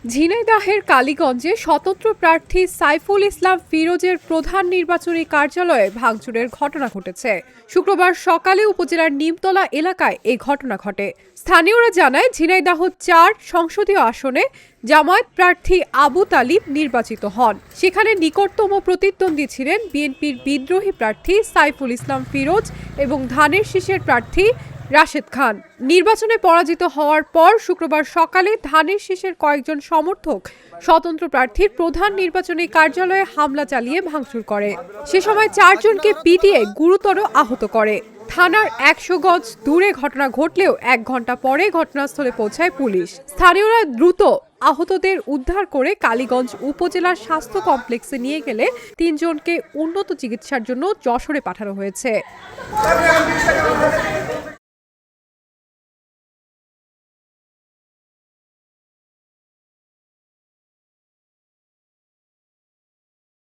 ঝিনাইদহের কালীগঞ্জে স্বতন্ত্র প্রার্থী সাইফুল ইসলাম ফিরোজের প্রধান নির্বাচনী কার্যালয়ে ভাঙচুরের ঘটনা ঘটেছে। শুক্রবার সকালে উপজেলার নিমতলা এলাকায় এই ঘটনা ঘটে। স্থানীয়রা জানায়, ঝিনাইদহ ৪ সংসদীয় আসনে জামায়াত প্রার্থী আবু তালিব নির্বাচিত হন। সেখানে নিকটতম প্রতিদ্বন্দ্বী ছিলেন বিএনপির বিদ্রোহী প্রার্থী সাইফুল ইসলাম ফিরোজ এবং ধানের শীষের প্রার্থী রাশেদ খান। নির্বাচনে পরাজিত হওয়ার পর শুক্রবার সকালে ধানের শীষের কয়েকজন সমর্থক স্বতন্ত্র প্রার্থীর প্রধান নির্বাচনী কার্যালয়ে হামলা চালিয়ে ভাঙচুর করে। সে সময় ৪ জনকে পিটিয়ে গুরুতর আহত করে। থানার ১০০ গজ দূরে ঘটনা ঘটলেও ১ ঘন্টা পরে ঘটনাস্থলে পৌঁছায় পুলিশ। স্থানীয়রা দ্রুত আহতদের উদ্ধার করে কালীগঞ্জ উপজেলার স্বাস্থ্য কমপ্লেক্সে নিয়ে গেলে ৩ জনকে উন্নত চিকিৎসার জন্য যশোরে পাঠানো হয়েছে।